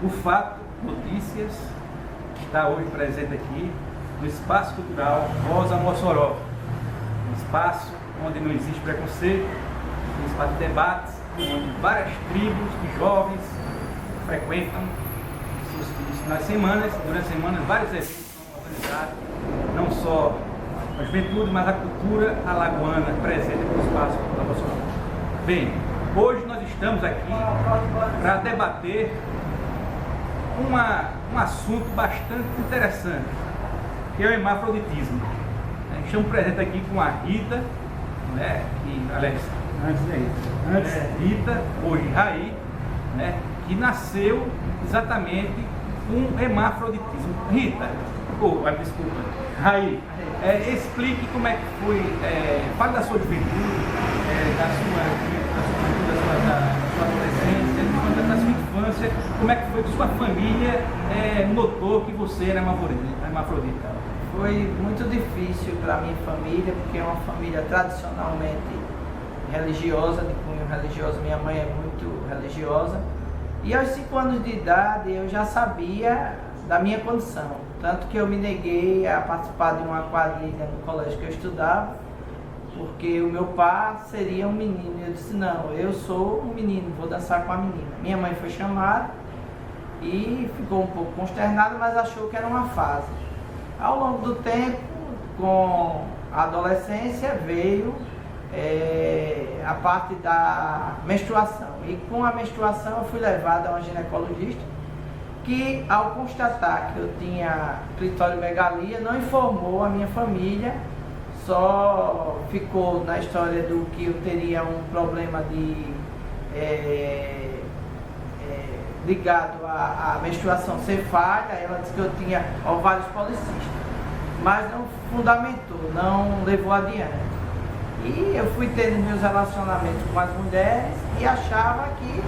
O Fato Notícias está hoje presente aqui no Espaço Cultural Rosa Mossoró, um espaço onde não existe preconceito, um espaço de debates, onde várias tribos de jovens frequentam nas semanas, durante a semana, vários eventos são organizados, não só a juventude, mas a cultura alagoana presente no Espaço Cultural Mossoró. Bem, hoje nós estamos aqui para debater um assunto bastante interessante, que é o hermafroditismo. Estamos presentes aqui com a Rita, né, que, aliás, antes Rita, hoje Raí, né, que nasceu exatamente um hermafroditismo. Rita, desculpa, Raí, explique como é que foi, fale da sua juventude, da sua adolescência, da sua infância, como é que foi que sua família notou que você era hermafrodita? Foi muito difícil para a minha família, porque é uma família tradicionalmente religiosa, de cunho religioso. Minha mãe é muito religiosa. E aos 5 anos de idade eu já sabia da minha condição. Tanto que eu me neguei a participar de uma quadrilha no colégio que eu estudava, porque o meu pai seria um menino. Eu disse, não, eu sou um menino, vou dançar com a menina. Minha mãe foi chamada e ficou um pouco consternada, mas achou que era uma fase. Ao longo do tempo, com a adolescência, veio a parte da menstruação. E com a menstruação eu fui levada a uma ginecologista que, ao constatar que eu tinha clitoriomegalia, não informou a minha família, só ficou na história do que eu teria um problema ligado à menstruação ser falha. Ela disse que eu tinha ovários policísticos, mas não fundamentou, não levou adiante. E eu fui tendo meus relacionamentos com as mulheres e achava que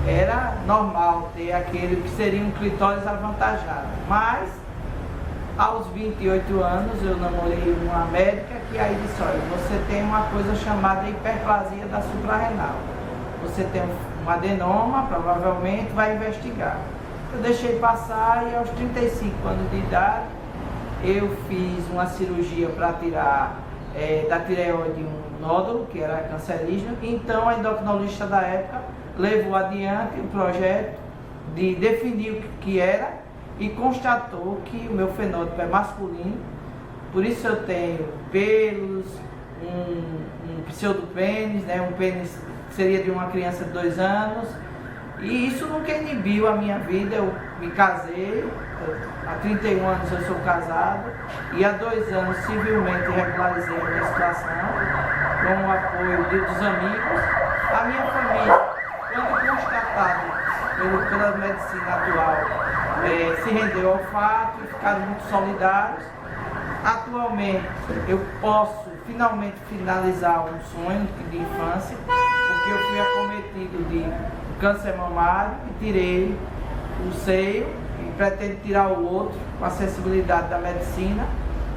era normal ter aquele que seria um clitóris avantajado. Mas, aos 28 anos, eu namorei uma médica que aí disse, olha, você tem uma coisa chamada hiperplasia da suprarrenal. Você tem um adenoma, provavelmente vai investigar. Eu deixei passar e aos 35 anos de idade, eu fiz uma cirurgia para tirar da tireoide um nódulo, que era cancerígeno. Então a endocrinologista da época levou adiante o projeto de definir o que era e constatou que o meu fenótipo é masculino. Por isso eu tenho pelos, um pseudopênis, né, um pênis que seria de uma criança de 2 anos. E isso nunca inibiu a minha vida. Eu me casei, há 31 anos eu sou casado, e há 2 anos civilmente regularizei a minha situação, com o apoio dos amigos. A minha família, quando constatado pela medicina atual, se rendeu ao fato e ficaram muito solidários. Atualmente eu posso finalmente finalizar um sonho de infância, porque eu fui acometido de câncer mamário e tirei o seio e pretendo tirar o outro com a sensibilidade da medicina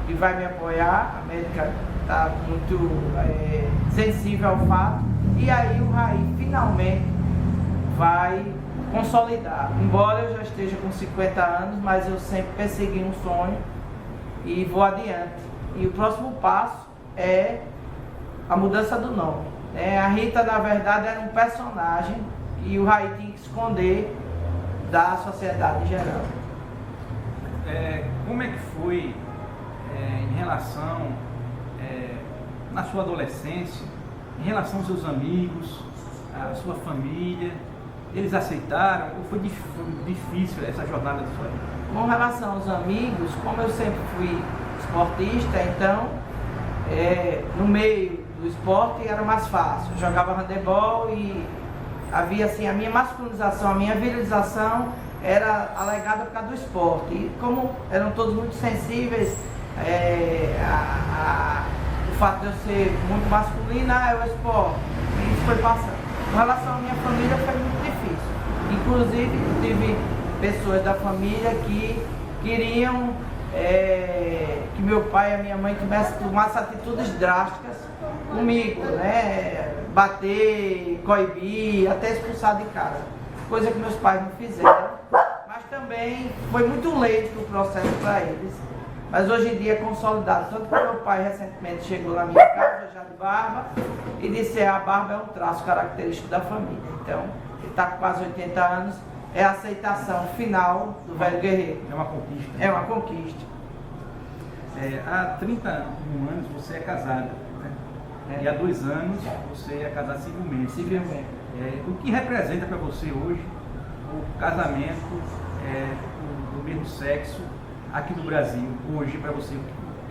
e vai me apoiar. A médica está muito sensível ao fato, e aí o Raí finalmente vai consolidar. Embora eu já esteja com 50 anos, mas eu sempre persegui um sonho e vou adiante. E o próximo passo é a mudança do nome. A Rita, na verdade, era um personagem e o Raí tinha que esconder da sociedade em geral. Como é que foi em relação, na sua adolescência, em relação aos seus amigos, à sua família? Eles aceitaram ou foi difícil essa jornada da sua vida? Com relação aos amigos, como eu sempre fui esportista, então no meio do esporte era mais fácil. Eu jogava handebol e havia assim, a minha masculinização, a minha virilização era alegada por causa do esporte. E como eram todos muito sensíveis, o fato de eu ser muito masculina é o esporte. E isso foi passando. Com relação à minha família foi muito difícil. Inclusive tive pessoas da família que queriam que meu pai e a minha mãe tomassem atitudes drásticas comigo, né? Bater, coibir, até expulsar de casa. Coisa que meus pais não fizeram. também foi muito lento o processo para eles, mas hoje em dia é consolidado. Tanto que meu pai recentemente chegou na minha casa já de barba e disse: a barba é um traço característico da família. Então, ele está com quase 80 anos, é a aceitação final do velho guerreiro. É uma conquista. É uma conquista. Há 31 anos você é casada, né? E há 2 anos você é casada civilmente. O que representa para você hoje o casamento do mesmo sexo aqui no Brasil, hoje para você? O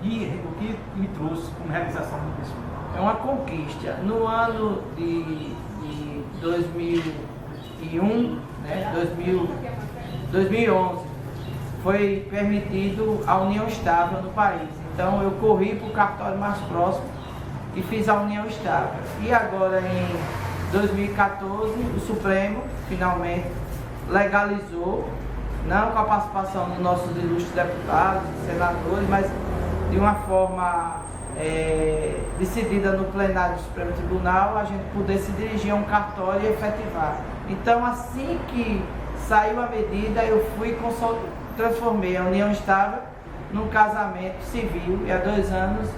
que lhe trouxe como realização do pessoal? É uma conquista. No ano de 2001, né, 2011, foi permitido a união estável no país. Então eu corri para o cartório mais próximo e fiz a união estável. E agora em 2014 o Supremo finalmente legalizou, não com a participação dos nossos ilustres deputados, senadores, mas de uma forma decidida no plenário do Supremo Tribunal, a gente poder se dirigir a um cartório e efetivar. Então, assim que saiu a medida, eu fui transformei a união estável num casamento civil, e há 2 anos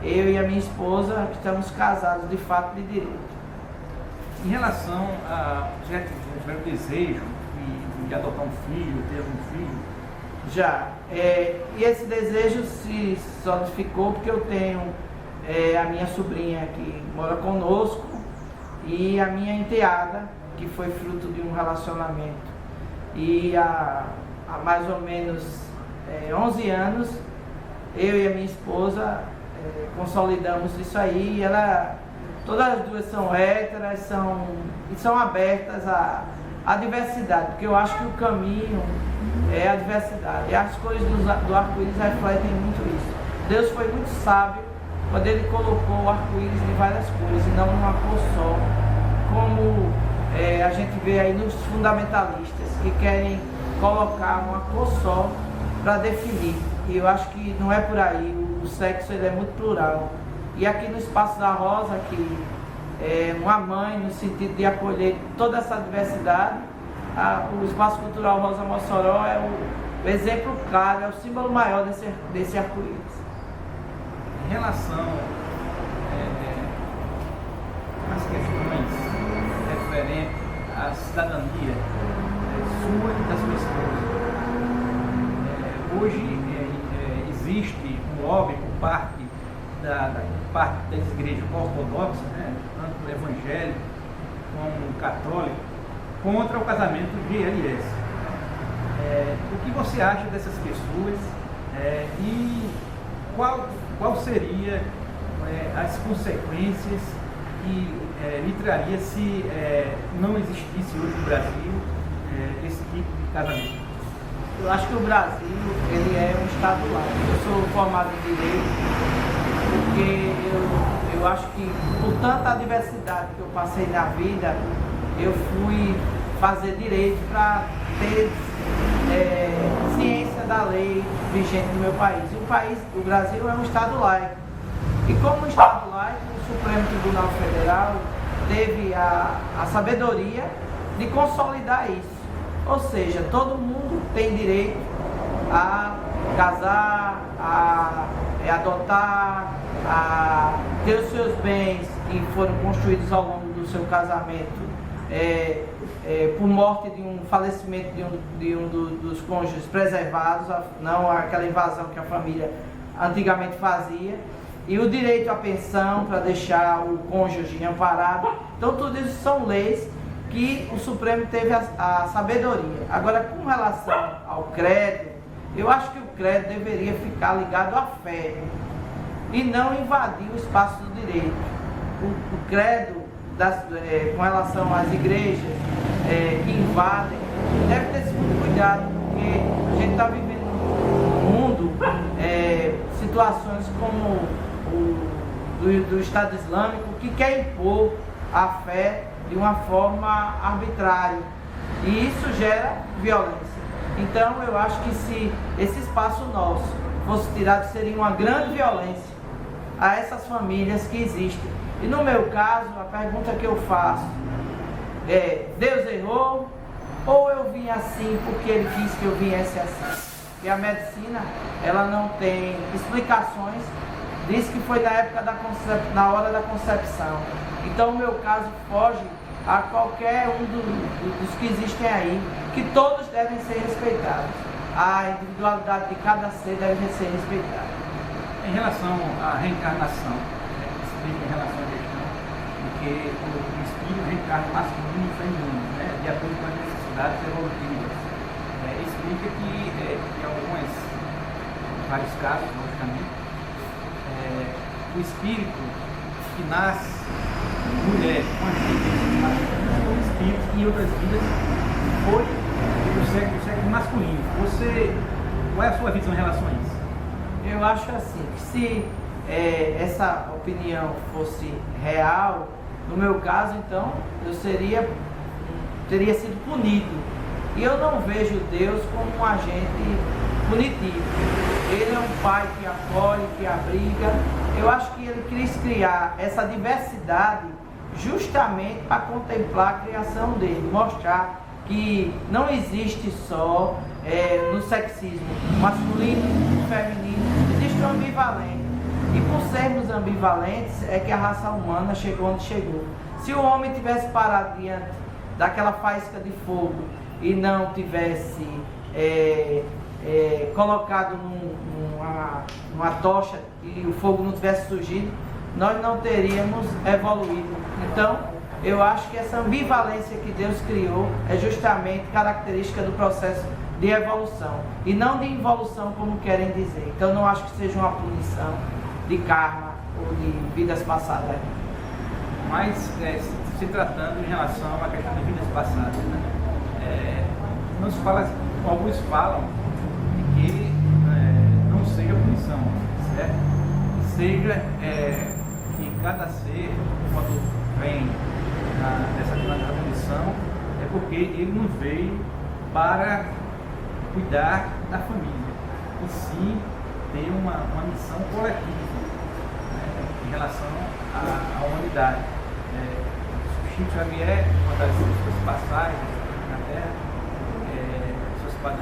eu e a minha esposa estamos casados de fato de direito. Em relação a já tiver o desejo de adotar um filho, ter um filho? Já. E esse desejo se solidificou porque eu tenho a minha sobrinha que mora conosco e a minha enteada, que foi fruto de um relacionamento. E há mais ou menos 11 anos, eu e a minha esposa consolidamos isso aí. E todas as duas são héteras, são abertas à diversidade, porque eu acho que o caminho é a diversidade. E as cores do arco-íris refletem muito isso. Deus foi muito sábio quando Ele colocou o arco-íris de várias cores e não numa cor só, como a gente vê aí nos fundamentalistas, que querem colocar uma cor só para definir. E eu acho que não é por aí. O sexo ele é muito plural. E aqui no Espaço da Rosa, que é uma mãe no sentido de acolher toda essa diversidade, o Espaço Cultural Rosa Mossoró é o exemplo claro, é o símbolo maior desse arco-íris. Em relação às questões referentes à cidadania sua e da sua esposa, hoje existe um lobby por parte das igrejas ortodoxas, né, tanto evangélico como católico, contra o casamento de ILS. O que você acha dessas pessoas e qual seria as consequências que lhe traria se não existisse hoje no Brasil esse tipo de casamento? Eu acho que o Brasil ele é um estado laico. Eu sou formado em Direito porque eu acho que por tanta diversidade que eu passei na vida, eu fui fazer Direito para ter ciência da lei vigente no meu país. O Brasil é um estado laico. E como um estado laico, o Supremo Tribunal Federal teve a sabedoria de consolidar isso. Ou seja, todo mundo tem direito a casar, a adotar, a ter os seus bens que foram construídos ao longo do seu casamento por morte de um falecimento de um dos cônjuges preservados, não aquela invasão que a família antigamente fazia, e o direito à pensão para deixar o cônjuge amparado. Então tudo isso são leis que o Supremo teve a sabedoria. Agora, com relação ao credo, eu acho que o credo deveria ficar ligado à fé e não invadir o espaço do direito. O credo, com relação às igrejas que invadem, deve ter muito cuidado, porque a gente está vivendo no mundo situações como do Estado Islâmico, que quer impor a fé de uma forma arbitrária, e isso gera violência. Então eu acho que se esse espaço nosso fosse tirado, seria uma grande violência a essas famílias que existem. E no meu caso, a pergunta que eu faço é: Deus errou ou eu vim assim porque ele quis que eu viesse assim. E a medicina, ela não tem explicações, diz que foi na época na hora da concepção. Então o meu caso foge a qualquer um dos que existem aí, que todos devem ser respeitados. A individualidade de cada ser deve ser respeitada. Em relação à reencarnação, explica em relação à questão de que o espírito reencarna masculino e feminino, né, de acordo com as necessidades evolutivas. Explica que em vários casos, logicamente, o espírito que nasce mulher com as tendências masculinas, o espírito que em outras vidas foi do sexo masculino. Qual é a sua visão em relação a isso? Eu acho assim, que se essa opinião fosse real, no meu caso, então, eu teria sido punido. E eu não vejo Deus como um agente punitivo. Ele é um pai que acolhe, que abriga. Eu acho que ele quis criar essa diversidade justamente para contemplar a criação dele, mostrar que não existe só no sexismo masculino e feminino, existe um ambivalente. E por sermos ambivalentes é que a raça humana chegou onde chegou. Se o homem tivesse parado diante daquela faísca de fogo e não tivesse colocado numa tocha e o fogo não tivesse surgido, nós não teríamos evoluído. Então, eu acho que essa ambivalência que Deus criou é justamente característica do processo de evolução e não de involução, como querem dizer. Então, não acho que seja uma punição de karma ou de vidas passadas. Mas, se tratando em relação à questão de vidas passadas, né? Alguns falam de que não seja punição, certo? Seja que cada ser, quando vem nessa punição, é porque ele não veio para cuidar da família, e sim ter uma missão coletiva, né, em relação à humanidade. Chico Xavier, uma das suas passagens na Terra,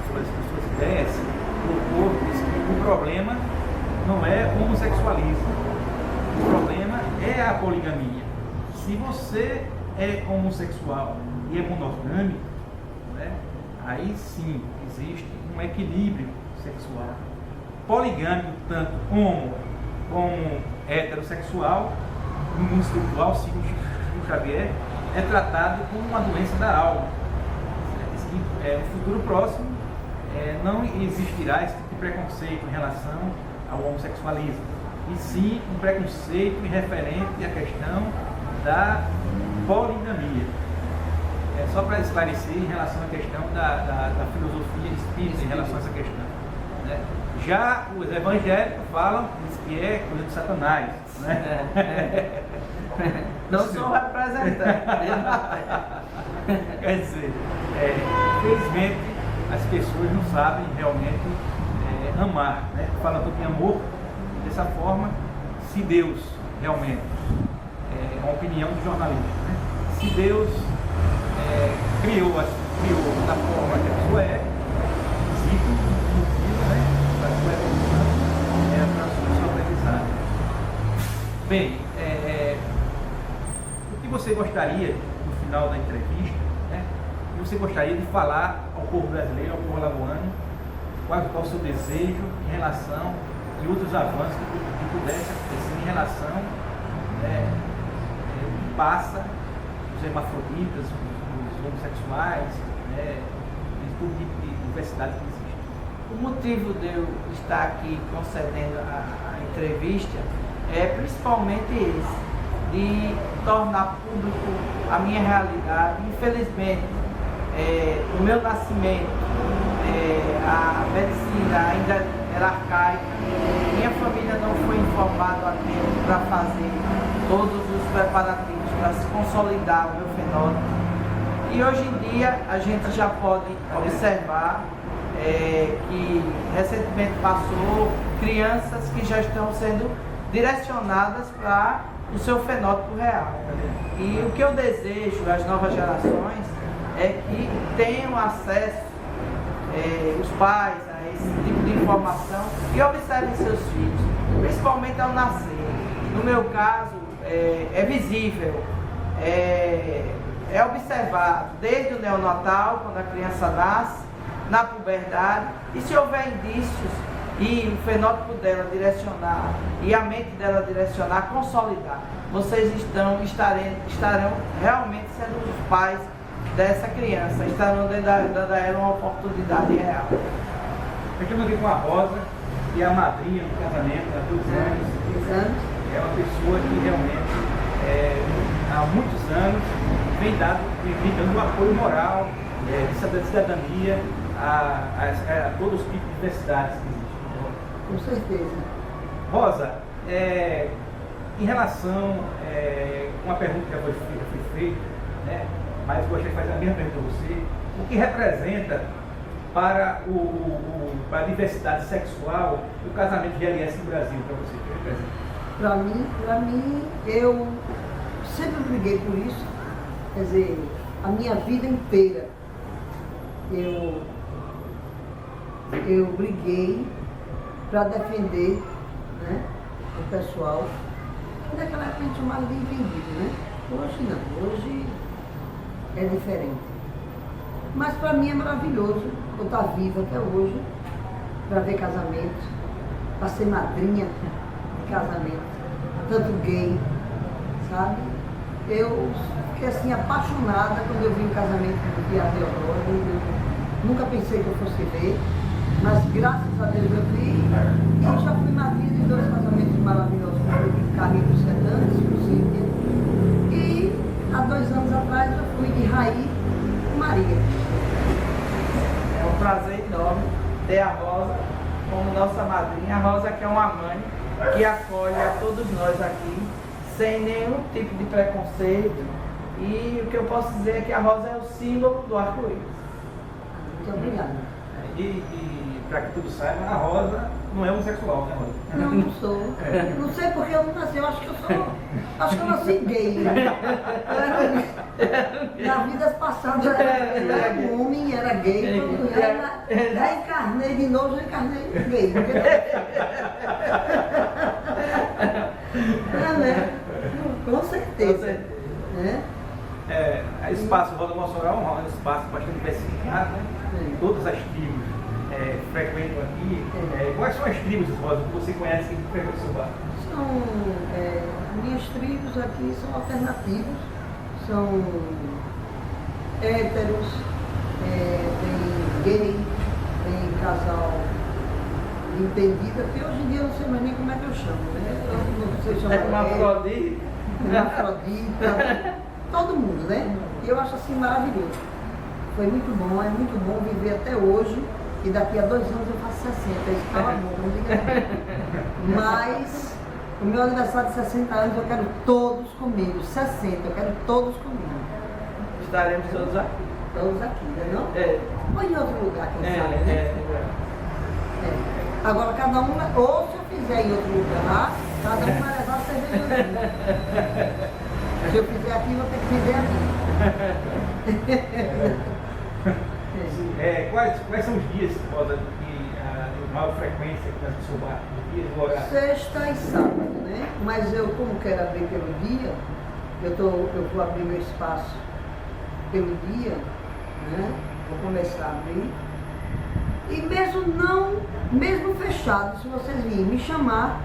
suas ideias, colocou que o problema não é o homossexualismo, o problema é a poligamia. Se você é homossexual e é monogâmico, né, aí sim existe um equilíbrio sexual. Poligâmico, tanto homo como heterossexual, no mundo espiritual, segundo Chico Xavier, é tratado como uma doença da alma. No futuro próximo não existirá esse tipo de preconceito em relação ao homossexualismo, e sim um preconceito referente à questão da poligamia. Só para esclarecer em relação à questão da filosofia espírita em relação a essa questão, né? Já os evangélicos falam que é coisa de Satanás, né? Não sou representante. Quer dizer, infelizmente as pessoas não sabem realmente amar, né? Falando que amor dessa forma, se Deus realmente, é uma opinião do jornalista, né? Se Deus criou da forma que a pessoa existe um motivo, né, da sua evolução, para sua aprendizagem. Bem, o que você gostaria, no final da entrevista, né, você gostaria de falar ao povo brasileiro, ao povo alagoano, qual o seu desejo em relação e outros avanços que pudessem acontecer em relação que passa os hermafroditas, os homossexuais, de todo tipo de diversidade que existe. O motivo de eu estar aqui concedendo a entrevista é principalmente esse, de tornar público a minha realidade. Infelizmente, no meu nascimento, a medicina ainda era arcaica, minha família não foi informada a tempo para fazer todos os preparativos para se consolidar o meu fenótipo. E hoje em dia a gente já pode observar que recentemente passou crianças que já estão sendo direcionadas para o seu fenótipo real. E o que eu desejo às novas gerações é que tenham acesso, os pais, a esse tipo de informação e observem seus filhos, principalmente ao nascer. No meu caso, é visível, é observado desde o neonatal, quando a criança nasce, na puberdade, e se houver indícios e o fenótipo dela direcionar e a mente dela direcionar, consolidar, vocês estarão realmente sendo os pais dessa criança, estarão dando a ela uma oportunidade real. Eu estou aqui com a Rosa, que é a madrinha do casamento há 2 anos. 2 anos. É uma pessoa que realmente, há muitos anos, vem dando apoio moral, de cidadania a todos os tipos de diversidades que existem. Com certeza. Rosa, em relação uma pergunta que já foi feita, né, mas gostaria de fazer a mesma pergunta a você, o que representa para a diversidade sexual o casamento de GLS no Brasil, para você? O que representa? Para mim, eu sempre briguei por isso, quer dizer, a minha vida inteira eu briguei para defender, né, o pessoal. Naquela época a gente chamava de entendido, né? Hoje não, hoje é diferente. Mas para mim é maravilhoso eu estar viva até hoje para ver casamento, para ser madrinha de casamento, tanto gay, sabe? Eu fiquei assim apaixonada quando eu vi o casamento do Tia Teodoro. Nunca pensei que eu fosse ver, mas graças a Deus eu vi e já fui madrinha de 2 casamentos maravilhosos, com Carlinhos Fernandes, com Cíntia, e há 2 anos atrás eu fui de Raí com Maria. É um prazer enorme ter a Rosa como nossa madrinha. A Rosa que é uma mãe que acolhe a todos nós aqui sem nenhum tipo de preconceito, e o que eu posso dizer é que a Rosa é o símbolo do arco-íris. Muito obrigada. E para que todos saibam, a Rosa não é homossexual, né, Rosa? Não sou. Não sei porque eu não nasci, eu acho que eu nasci gay. Na vida passada eu era homem, era gay, quando eu reencarnei de novo, eu encarnei gay. Com certeza. O espaço Rosa Mossoró é um espaço bastante diversificado, né? Todas as tribos frequentam aqui. Quais são as tribos, Rosa, que você conhece que frequentam o seu bar? Minhas tribos aqui são alternativos, são héteros, tem gay, tem casal entendida, porque hoje em dia eu não sei mais nem como é que eu chamo, né? Eu não sei chamar hermafrodita, todo mundo, né? E eu acho assim maravilhoso. Foi muito bom, é muito bom viver até hoje, e daqui a 2 anos eu faço 60, isso fala bom, não diga nada. Mas o meu aniversário de 60 anos eu quero todos comigo, 60, eu quero todos comigo. Estaremos todos aqui. Todos aqui, não é não? Ou em outro lugar, quem sabe, né? Agora cada um, ou se eu fizer em outro lugar, cada um vai levar a cerveja. Se eu fizer aqui, vou ter que fizer aqui. Quais são os dias, Rosa, que maior frequência aqui no seu bar? Sexta e sábado, né? Mas eu, como quero abrir pelo dia, eu vou abrir meu espaço pelo dia, né? Vou começar a abrir. E mesmo fechado, se vocês virem me chamar,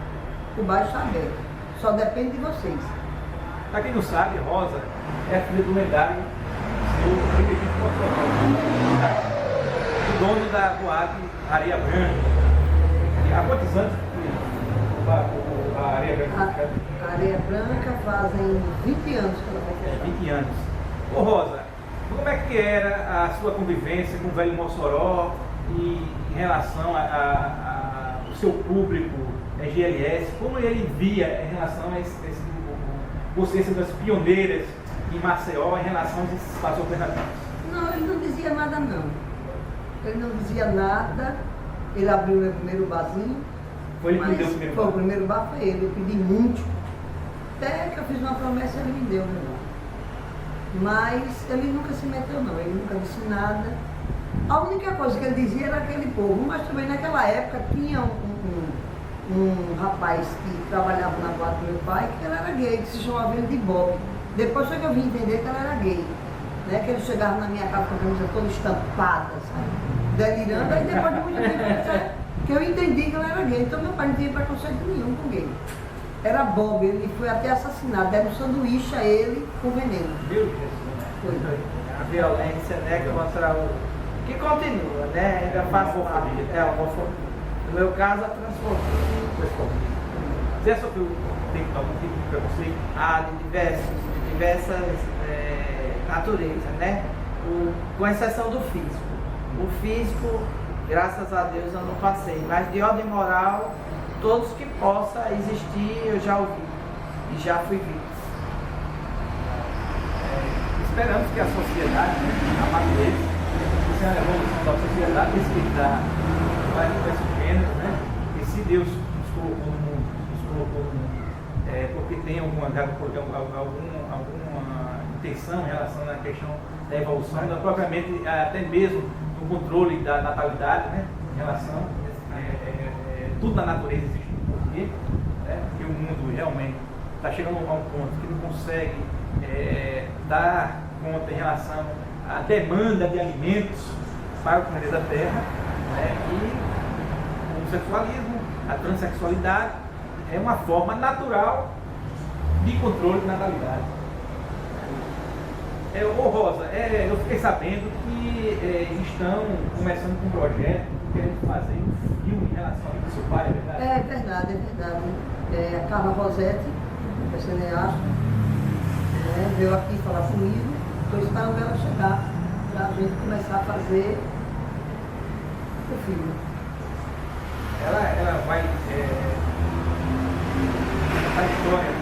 o bar está aberto. Só depende de vocês. Para quem não sabe, Rosa é a filha do lendário senhor Benedito Mossoró, o dono da boate Areia Branca. E há quantos anos a Areia Branca? A Areia Branca fazem 20 anos que ela vai fechar. 20 anos. Ô Rosa, como é que era a sua convivência com o velho Mossoró e em relação ao seu público GLS, como ele via em relação a você sendo as pioneiras em Maceió em relação a esses espaços alternativos? Não, ele não dizia nada não. Ele não dizia nada. Ele abriu meu primeiro barzinho. Foi ele que me deu o primeiro bar? Foi o primeiro bar, foi ele. Eu pedi muito. Até que eu fiz uma promessa e ele me deu, meu irmão. Mas ele nunca se meteu não, ele nunca disse nada. A única coisa que ele dizia era aquele povo, mas também naquela época tinha um rapaz que trabalhava na boate do meu pai, que ele era gay, que se chamava ele de Bob. Depois foi que eu vim entender que ele era gay. Né? Que ele chegava na minha casa com a camisa toda estampada, sabe? Delirando, aí depois de muito tempo que eu entendi que ele era gay. Então meu pai não tinha preconceito nenhum com gay. Era Bob, ele foi até assassinado, deram um sanduíche a ele com veneno. Meu Deus, né? Foi. A violência, né, contra o... que continua, né, ainda faz parte. É a homofobia. No meu caso, a transfobia. Você sofreu algum tipo de preconceito? De diversas naturezas, né? Com exceção do físico. O físico, graças a Deus, eu não passei, mas de ordem moral, todos que possa existir, eu já ouvi e já fui vítima. Esperamos que a sociedade, né, amadureça, isso é a evolução da sociedade, respeitar vários diversos gêneros, né? E se Deus nos colocou no mundo, porque tem alguma intenção em relação à questão da evolução, propriamente até mesmo no controle da natalidade, né? Em relação, tudo na natureza existe um porquê, né? Porque o mundo realmente está chegando a um ponto que não consegue dar conta em relação à demanda de alimentos para o planeta Terra, né? E o homossexualismo, a transexualidade é uma forma natural de controle de natalidade. Rosa, eu fiquei sabendo que estão começando com um projeto, querendo fazer um filme em relação ao seu pai, é verdade? É verdade, é verdade. A Carla Rosetti, que é cineasta, veio aqui falar comigo, estou esperando ela chegar para a gente começar a fazer o filme. Ela vai contar a história.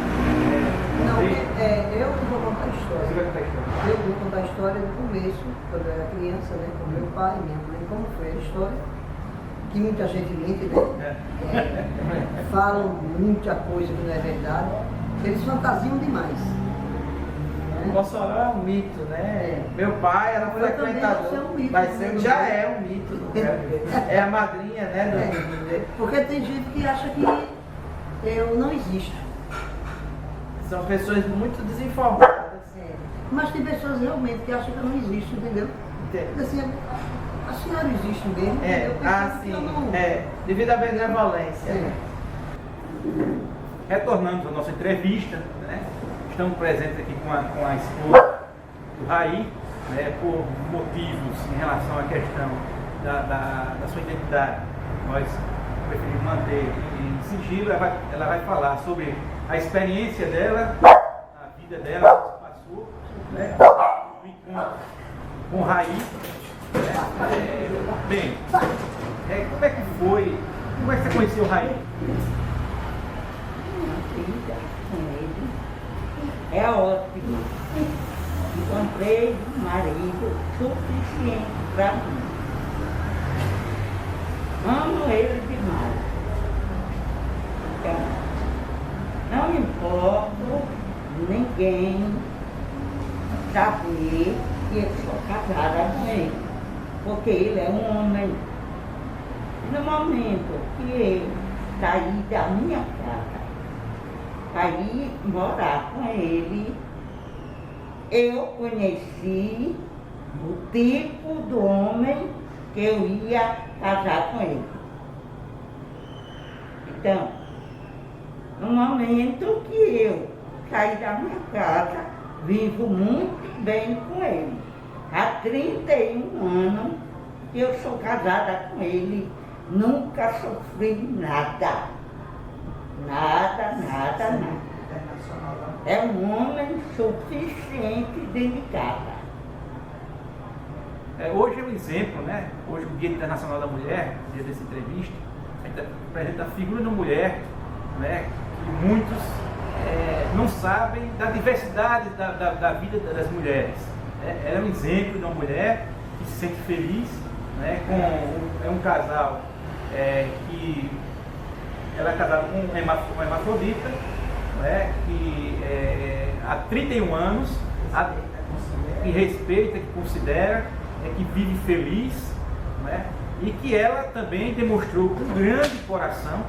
Não, eu não vou contar a história. Você vai contar a história? Eu vou contar a história do começo, quando eu era criança, né, com meu pai e minha mãe, como foi a história, que muita gente mente, né? Falam muita coisa que não é verdade, eles fantasiam demais. O Mossoró é um mito, né? Meu pai era frequentador, também sou um mito, já é um mito, é a madrinha, né? Porque tem gente que acha que eu não existo. São pessoas muito desinformadas. Mas tem pessoas realmente que acham que eu não existo, entendeu? Assim, a senhora existe mesmo, entendeu? Devido à benevolência. Retornando à nossa entrevista, né? Estamos presentes aqui com a esposa do Raí, né? Por motivos em relação à questão da sua identidade. Nós preferimos manter em sigilo. Ela vai falar sobre a experiência dela, a vida dela, que passou, né? O encontro com o Raí. Bem, como é que foi? Como é que você conheceu o Raí? Vida com ele é ótimo. Encontrei um marido suficiente para mim. Amo ele demais. Então, não importa ninguém saber que eu sou casada com ele, porque ele é um homem. No momento que eu saí da minha casa, para ir morar com ele, eu conheci o tipo do homem que eu ia casar com ele. Então, no momento que eu saí da minha casa, vivo muito bem com ele. Há 31 anos que eu sou casada com ele, nunca sofri nada. Nada. É um homem suficiente dentro de casa. Hoje é um exemplo, né? Hoje, o Dia Internacional da Mulher, dia dessa entrevista, a gente apresenta a figura da mulher, né? Que muitos não sabem da diversidade da vida das mulheres. Ela é um exemplo de uma mulher que se sente feliz, né? É um casal que ela é casada com uma hermafrodita, né? Que há 31 anos, que respeita, que considera, que vive feliz, né? E que ela também demonstrou um grande coração